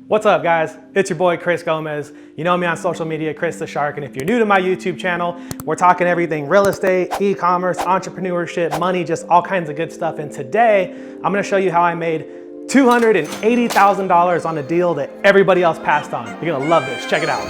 What's up, guys? It's your boy, Kris Gomez. You know me on social media, Kris the Shark. And if you're new to my YouTube channel, we're talking everything real estate, e-commerce, entrepreneurship, money, just all kinds of good stuff. And today, I'm gonna show you how I made $280,000 on a deal that everybody else passed on. You're gonna love this. Check it out.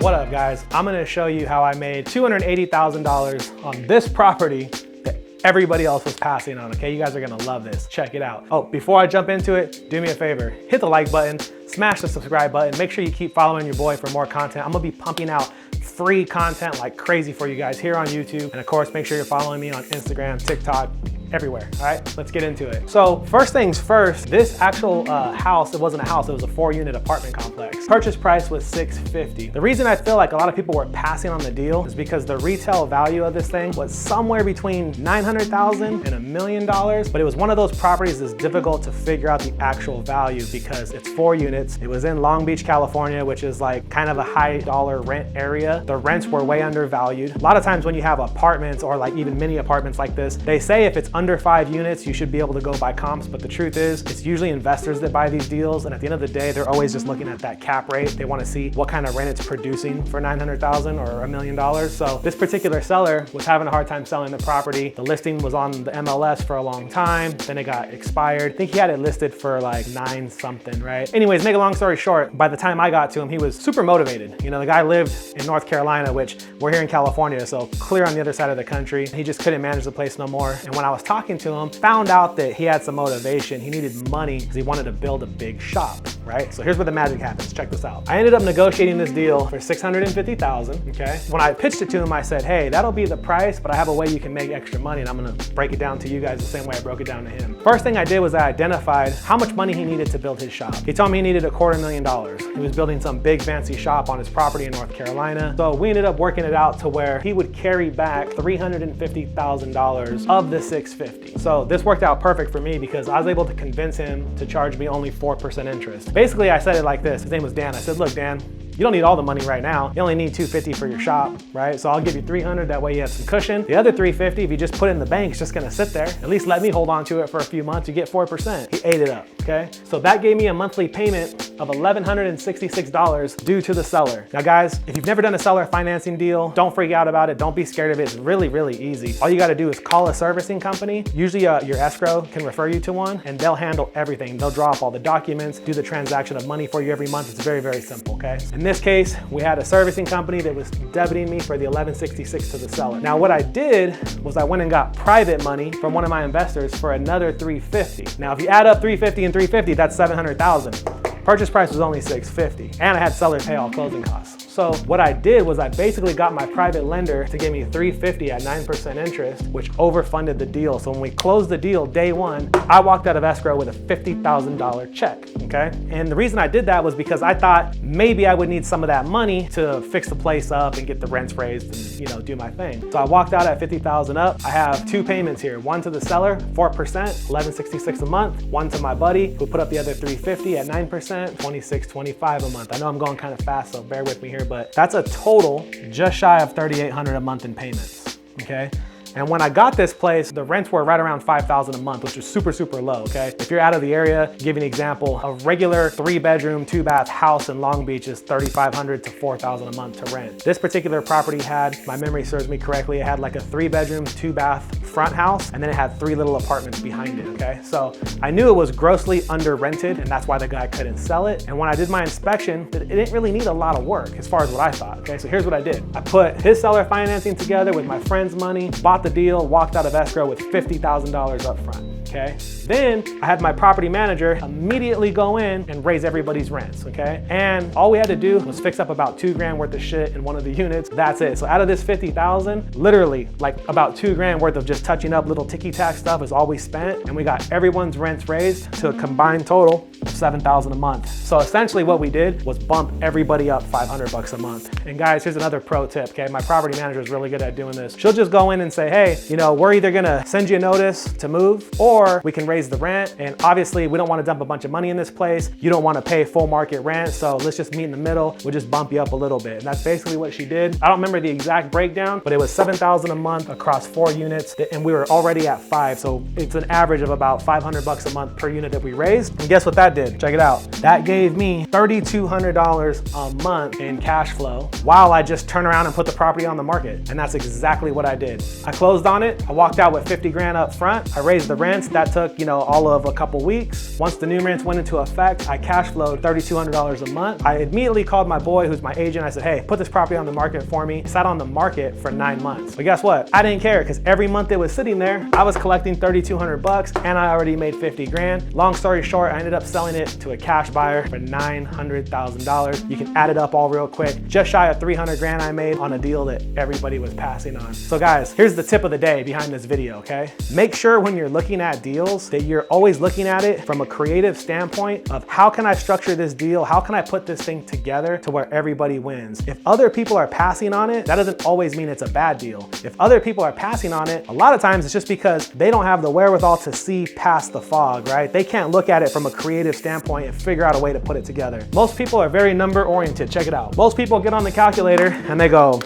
What up, guys? I'm gonna show you how I made $280,000 on this property that everybody else was passing on, okay? You guys are gonna love this. Check it out. Oh, before I jump into it, do me a favor. Hit the like button, smash the subscribe button, make sure you keep following your boy for more content. I'm gonna be pumping out free content like crazy for you guys here on YouTube. And of course, make sure you're following me on Instagram, TikTok, everywhere. All right, let's get into it. So first things first, this actual house, it wasn't a house, it was a 4-unit apartment complex. Purchase price was $650,000. The reason I feel like a lot of people were passing on the deal is because the retail value of this thing was somewhere between $900,000 and $1 million, but it was one of those properties that's difficult to figure out the actual value because it's 4 units. It was in Long Beach, California, which is like kind of a high dollar rent area. The rents were way undervalued. A lot of times when you have apartments or like even mini apartments like this, they say if it's under 5 units, you should be able to go by comps, but the truth is, it's usually investors that buy these deals, and at the end of the day, they're always just looking at that cap rate. They want to see what kind of rent it's producing for $900,000 or $1 million. So this particular seller was having a hard time selling the property. The listing was on the MLS for a long time, then it got expired. I think he had it listed for like 9 something, right? Anyways, make a long story short, by the time I got to him, he was super motivated. You know, the guy lived in North Carolina, which we're here in California, so clear on the other side of the country. He just couldn't manage the place no more. And when I was talking to him, found out that he had some motivation. He needed money because he wanted to build a big shop, right? So here's where the magic happens. Check this out. I ended up negotiating this deal for $650,000, okay? When I pitched it to him, I said, hey, that'll be the price, but I have a way you can make extra money, and I'm gonna break it down to you guys the same way I broke it down to him. First thing I did was I identified how much money he needed to build his shop. He told me he needed $250,000. He was building some big fancy shop on his property in North Carolina. So we ended up working it out to where he would carry back $350,000 of the $650,000. So this worked out perfect for me because I was able to convince him to charge me only 4% interest. Basically, I said it like this. His name was Dan. I said, look, Dan, you don't need all the money right now. You only need $250 for your shop, right? So I'll give you $300, that way you have some cushion. The other $350, if you just put it in the bank, it's just gonna sit there. At least let me hold on to it for a few months, you get 4%. He ate it up, okay? So that gave me a monthly payment of $1,166 due to the seller. Now guys, if you've never done a seller financing deal, don't freak out about it, don't be scared of it. It's really, really easy. All you gotta do is call a servicing company. Usually your escrow can refer you to one and they'll handle everything. They'll draw up all the documents, do the transaction of money for you every month. It's very, very simple, okay? In this case, we had a servicing company that was debiting me for the $1,166 to the seller. Now what I did was I went and got private money from one of my investors for another $350. Now if you add up $350 and $350, that's $700,000. Purchase price was only $650, and I had seller pay all closing costs. So what I did was I basically got my private lender to give me $350 at 9% interest, which overfunded the deal. So when we closed the deal day one, I walked out of escrow with a $50,000 check, okay? And the reason I did that was because I thought maybe I would need some of that money to fix the place up and get the rents raised and, you know, do my thing. So I walked out at $50,000 up. I have 2 payments here. One to the seller, 4%, $1,166 a month. One to my buddy who put up the other $350 at 9%, $2,625 a month. I know I'm going kind of fast, so bear with me here, but that's a total just shy of $3,800 a month in payments, okay? And when I got this place, the rents were right around $5,000 a month, which is super, super low, okay? If you're out of the area, give you an example, a regular 3-bedroom, 2-bath house in Long Beach is $3,500 to $4,000 a month to rent. This particular property had, my memory serves me correctly, it had like a 3-bedroom, 2-bath front house, and then it had 3 little apartments behind it, okay? So I knew it was grossly under rented, and that's why the guy couldn't sell it. And when I did my inspection, it didn't really need a lot of work as far as what I thought, okay? So here's what I did. I put his seller financing together with my friend's money, bought the deal, walked out of escrow with $50,000 up front. okay? Then I had my property manager immediately go in and raise everybody's rents, okay? And all we had to do was fix up about $2,000 worth of shit in one of the units. That's it. So out of this 50,000, literally like about $2,000 worth of just touching up little ticky-tack stuff is all we spent. And we got everyone's rents raised to a combined total of $7,000 a month. So essentially what we did was bump everybody up $500 a month. And guys, here's another pro tip, okay? My property manager is really good at doing this. She'll just go in and say, hey, you know, we're either gonna send you a notice to move, or we can raise the rent. And obviously we don't wanna dump a bunch of money in this place. You don't wanna pay full market rent. So let's just meet in the middle. We'll just bump you up a little bit. And that's basically what she did. I don't remember the exact breakdown, but it was $7,000 a month across 4 units. And we were already at 5. So it's an average of about $500 a month per unit that we raised. And guess what that did? Check it out. That gave me $3,200 a month in cash flow while I just turn around and put the property on the market. And that's exactly what I did. I closed on it. I walked out with 50 grand up front. I raised the rents. That took, you know, all of a couple weeks. Once the new rents went into effect, I cash flowed $3,200 a month. I immediately called my boy, who's my agent. I said, hey, put this property on the market for me. It sat on the market for 9 months. But guess what? I didn't care, because every month it was sitting there, I was collecting $3,200 and I already made 50 grand. Long story short, I ended up selling it to a cash buyer for $900,000. You can add it up all real quick. Just shy of 300 grand I made on a deal that everybody was passing on. So guys, here's the tip of the day behind this video, okay? Make sure when you're looking at deals that you're always looking at it from a creative standpoint of how can I structure this deal? How can I put this thing together to where everybody wins? If other people are passing on it, that doesn't always mean it's a bad deal. If other people are passing on it, a lot of times it's just because they don't have the wherewithal to see past the fog, right? They can't look at it from a creative standpoint and figure out a way to put it together. Most people are very number oriented. Check it out. Most people get on the calculator and they go,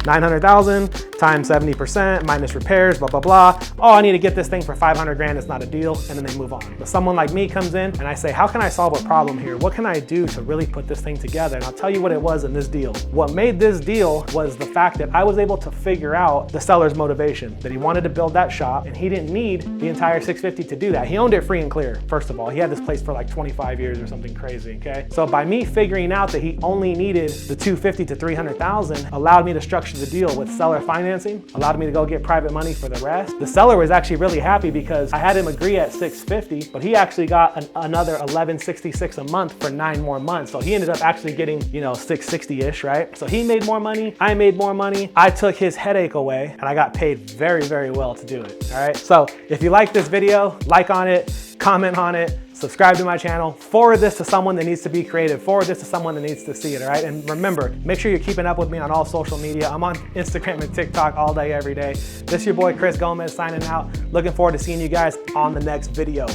900,000 times 70% minus repairs, blah, blah, blah. Oh, I need to get this thing for 500 grand. It's not a deal. And then they move on. But someone like me comes in and I say, how can I solve a problem here? What can I do to really put this thing together? And I'll tell you what it was in this deal. What made this deal was the fact that I was able to figure out the seller's motivation, that he wanted to build that shop and he didn't need the entire 650 to do that. He owned it free and clear. First of all, he had this place for like 25 years or something crazy, okay? So by me figuring out that he only needed the 250 to 300,000 allowed me to structure the deal with seller financing, allowed me to go get private money for the rest. The seller was actually really happy because I had him agree at 650, but he actually got another 1166 a month for 9 more months. So he ended up actually getting, you know, 660-ish, right? So he made more money, I made more money, I took his headache away, and I got paid very, very well to do it, all right? So if you like this video, like on it, comment on it, subscribe to my channel, forward this to someone that needs to be creative, forward this to someone that needs to see it, all right? And remember, make sure you're keeping up with me on all social media. I'm on Instagram and TikTok all day, every day. This is your boy, Kris Gomez, signing out. Looking forward to seeing you guys on the next video.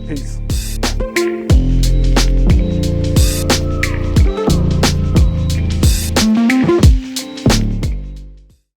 Peace.